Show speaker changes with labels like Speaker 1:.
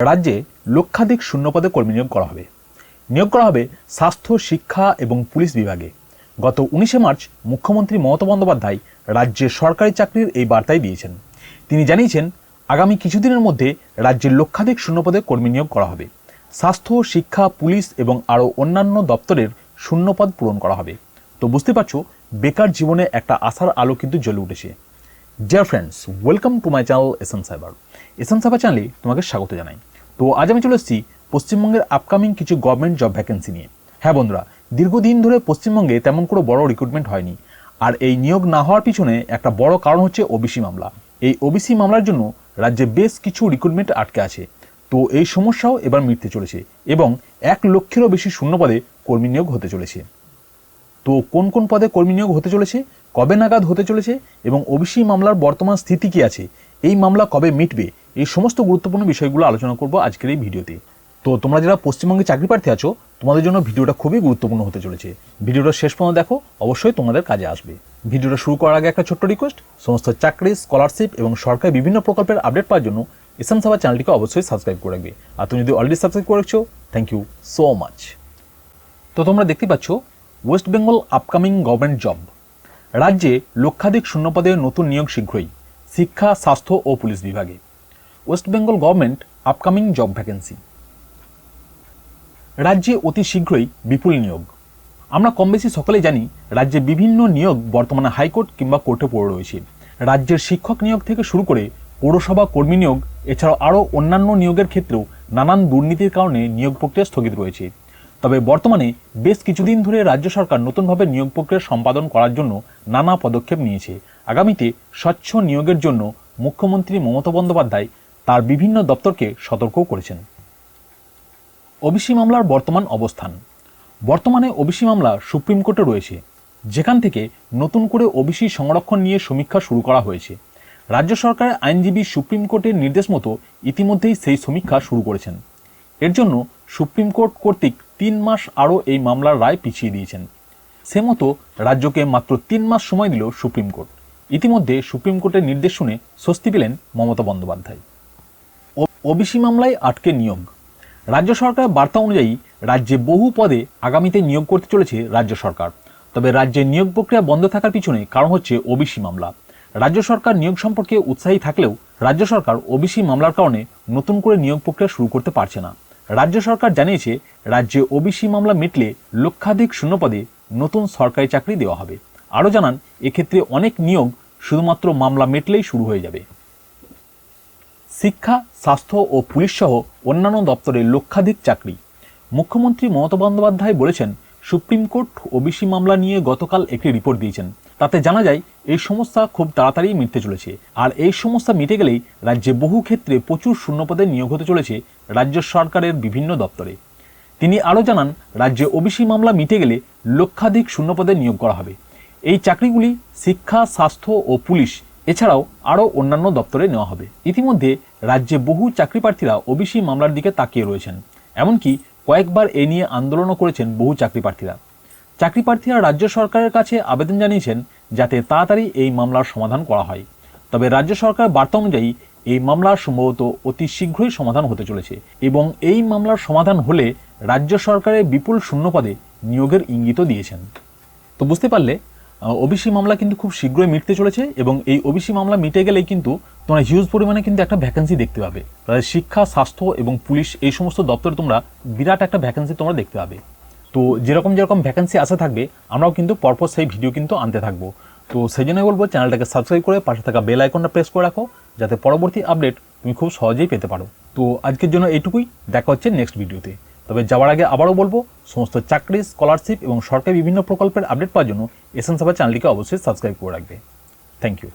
Speaker 1: রাজ্যে লক্ষাধিক শূন্যপদে কর্মী নিয়োগ করা হবে। নিয়োগ করা হবে স্বাস্থ্য, শিক্ষা এবং পুলিশ বিভাগে। গত 19শে মার্চ মুখ্যমন্ত্রী মমতা বন্দ্যোপাধ্যায় রাজ্যের সরকারি চাকরির এই বার্তাই দিয়েছেন। তিনি জানিয়েছেন, আগামী কিছুদিনের মধ্যে রাজ্যের লক্ষাধিক শূন্যপদে কর্মী নিয়োগ করা হবে। স্বাস্থ্য, শিক্ষা, পুলিশ এবং আরও অন্যান্য দপ্তরের শূন্যপদ পূরণ করা হবে। তো বুঝতে পারছো, বেকার জীবনে একটা আশার আলো কিন্তু জ্বলে উঠেছে। Dear friends, welcome to my channel SN cyber. SN cyber চ্যানেলে তোমাকে স্বাগত জানাই। তো আজ আমি চলে এসেছি পশ্চিমবঙ্গের আপকামিং কিছু গভর্নমেন্ট জব ভ্যাকেন্সি নিয়ে। হ্যাঁ বন্ধুরা, দীর্ঘদিন ধরে পশ্চিমবঙ্গে তেমন কোনো বড় রিক্রুটমেন্ট হয়নি। আর এই নিয়োগ না হওয়ার পিছনে একটা বড় কারণ হচ্ছে ওবিসি মামলা। এই ওবিসি মামলার জন্য রাজ্যে বেশ কিছু রিক্রুটমেন্ট আটকে আছে। তো এই সমস্যাও এবার মিটতে চলেছে এবং 1 লক্ষেরও বেশি শূন্যপদে কর্মী নিয়োগ হতে চলেছে। তো কোন কোন পদে কর্মী নিয়োগ হতে চলেছে, কবে নাগাদ হতে চলেছে এবং ওবিসি মামলার বর্তমান স্থিতি কী আছে, এই মামলা কবে মিটবে, এই সমস্ত গুরুত্বপূর্ণ বিষয়গুলো আলোচনা করব আজকের এই ভিডিওতে। তো তোমরা যারা পশ্চিমবঙ্গে চাকরি প্রার্থী আছো, তোমাদের জন্য ভিডিওটা খুবই গুরুত্বপূর্ণ হতে চলেছে। ভিডিওটা শেষ পর্যন্ত দেখো, অবশ্যই তোমাদের কাজে আসবে। ভিডিওটা শুরু করার আগে একটা ছোট্ট রিকোয়েস্ট, সমস্ত চাকরি, স্কলারশিপ এবং সরকারি বিভিন্ন প্রকল্পের আপডেট পাওয়ার জন্য এসএন সাইবার চ্যানেলটিকে অবশ্যই সাবস্ক্রাইব করে রাখবে। আর তুমি যদি অলরেডি সাবস্ক্রাইব করে রাখছো, থ্যাংক ইউ সো মাচ। তো তোমরা দেখতে পাচ্ছ, West Bengal upcoming government job. রাজ্যে লক্ষাধিক শূন্যপদে নতুন নিয়োগ শীঘ্রই শিক্ষা, স্বাস্থ্য ও পুলিশ বিভাগে। West Bengal government upcoming job vacancy. রাজ্যে অতি শীঘ্রই বিপুল নিয়োগ। আমরা কম বেশি সকলেই জানি, রাজ্যে বিভিন্ন নিয়োগ বর্তমানে হাইকোর্ট কিংবা কোর্টে পড়ে রয়েছে। রাজ্যের শিক্ষক নিয়োগ থেকে শুরু করে পৌরসভা কর্মী নিয়োগ, এছাড়াও আরও অন্যান্য নিয়োগের ক্ষেত্রেও নানান দুর্নীতির কারণে নিয়োগ প্রক্রিয়া স্থগিত রয়েছে। তবে বর্তমানে বেশ কিছুদিন ধরে রাজ্য সরকার নতুনভাবে নিয়োগ প্রক্রিয়া সম্পাদন করার জন্য নানা পদক্ষেপ নিয়েছে। আগামীতে স্বচ্ছ নিয়োগের জন্য মুখ্যমন্ত্রী মমতা বন্দ্যোপাধ্যায় তার বিভিন্ন দপ্তরকে সতর্কও করেছেন। ওবিসি মামলার বর্তমান অবস্থান। বর্তমানে ওবিসি মামলা সুপ্রিম কোর্টে রয়েছে, যেখান থেকে নতুন করে ওবিসি সংরক্ষণ নিয়ে সমীক্ষা শুরু করা হয়েছে। রাজ্য সরকারের আইনজীবী সুপ্রিম কোর্টের নির্দেশ মতো ইতিমধ্যেই সেই সমীক্ষা শুরু করেছেন। এর জন্য সুপ্রিম কোর্ট কর্তৃক 3 মাস আরও এই মামলার রায় পিছিয়ে দিয়েছেন। সে মতো রাজ্যকে মাত্র 3 মাস সময় দিল সুপ্রিম কোর্ট। ইতিমধ্যে সুপ্রিম কোর্টের নির্দেশ শুনে স্বস্তি পেলেন মমতা বন্দ্যোপাধ্যায়। ওবিসি মামলায় আটকে নিয়োগ। রাজ্য সরকারের বার্তা অনুযায়ী রাজ্যে বহু পদে আগামীতে নিয়োগ করতে চলেছে রাজ্য সরকার। তবে রাজ্যে নিয়োগ প্রক্রিয়া বন্ধ থাকার পিছনে কারণ হচ্ছে ওবিসি মামলা। রাজ্য সরকার নিয়োগ সম্পর্কে উৎসাহী থাকলেও রাজ্য সরকার ওবিসি মামলার কারণে নতুন করে নিয়োগ প্রক্রিয়া শুরু করতে পারছে না। রাজ্য সরকার জানিয়েছে, রাজ্যে ওবিসি মামলা মিটলে লক্ষাধিক শূন্যপদে নতুন সরকারি চাকরি দেওয়া হবে। আরও জানান, এক্ষেত্রে অনেক নিয়োগ শুধুমাত্র মামলা মিটলেই শুরু হয়ে যাবে। শিক্ষা, স্বাস্থ্য ও পুলিশ সহ অন্যান্য দপ্তরে লক্ষাধিক চাকরি। মুখ্যমন্ত্রী মমতা বন্দ্যোপাধ্যায় বলেছেন, সুপ্রিম কোর্ট ওবিসি মামলা নিয়ে গতকাল একটি রিপোর্ট দিয়েছেন। তাতে জানা যায়, এই সমস্যা খুব তাড়াতাড়ি মিটতে চলেছে। আর এই সমস্যা মিটে গেলেই রাজ্যে বহু ক্ষেত্রে প্রচুর শূন্যপদে নিয়োগ হতে চলেছে রাজ্য সরকারের বিভিন্ন দপ্তরে। তিনি আরও জানান, রাজ্যে ওবিসি মামলা মিটে গেলে লক্ষাধিক শূন্যপদে নিয়োগ করা হবে। এই চাকরিগুলি শিক্ষা, স্বাস্থ্য ও পুলিশ এছাড়াও আরও অন্যান্য দপ্তরে নেওয়া হবে। ইতিমধ্যে রাজ্যে বহু চাকরি প্রার্থীরা ওবিসি মামলার দিকে তাকিয়ে রয়েছেন। এমনকি কয়েকবার এ নিয়ে আন্দোলনও করেছেন বহু চাকরি প্রার্থীরা। চাকরি প্রার্থীরা রাজ্য সরকারের কাছে আবেদন জানিয়েছেন যাতে তাড়াতাড়ি এই মামলার সমাধান করা হয়। তবে রাজ্য সরকারের বার্তা অনুযায়ী এই মামলার সম্ভবত অতি শীঘ্রই সমাধান হতে চলেছে এবং এই মামলার সমাধান হলে রাজ্য সরকারের বিপুল শূন্যপদে নিয়োগের ইঙ্গিতও দিয়েছেন। তো বুঝতে পারলে, ওবিসি মামলা কিন্তু খুব শীঘ্রই মিটতে চলেছে এবং এই ওবিসি মামলা মিটে গেলেই কিন্তু তোমরা হিউজ পরিমাণে কিন্তু একটা ভ্যাকেন্সি দেখতে পাবে। শিক্ষা, স্বাস্থ্য এবং পুলিশ এই সমস্ত দপ্তরে তোমরা বিরাট একটা ভ্যাকেন্সি তোমরা দেখতে পাবে। তো যেরকম ভ্যাকেন্সি আসা থাকবে, আমরাও কিন্তু পরপর সেই ভিডিও কিন্তু আনতে থাকবো। তো সেই জন্যই বলবো, চ্যানেলটাকে সাবস্ক্রাইব করে পাশে থাকা বেল আইকনটা প্রেস করে রাখো, যাতে পরবর্তী আপডেট তুমি খুব সহজেই পেতে পারো। তো আজকের জন্য এইটুকুই, দেখা হচ্ছে নেক্সট ভিডিওতে। তবে যাওয়ার আগে আবারও বলবো, সমস্ত চাকরি, স্কলারশিপ এবং সরকারি বিভিন্ন প্রকল্পের আপডেট পাওয়ার জন্য এসএন সাইবার চ্যানেলটিকে অবশ্যই সাবস্ক্রাইব করে রাখবে। Thank you.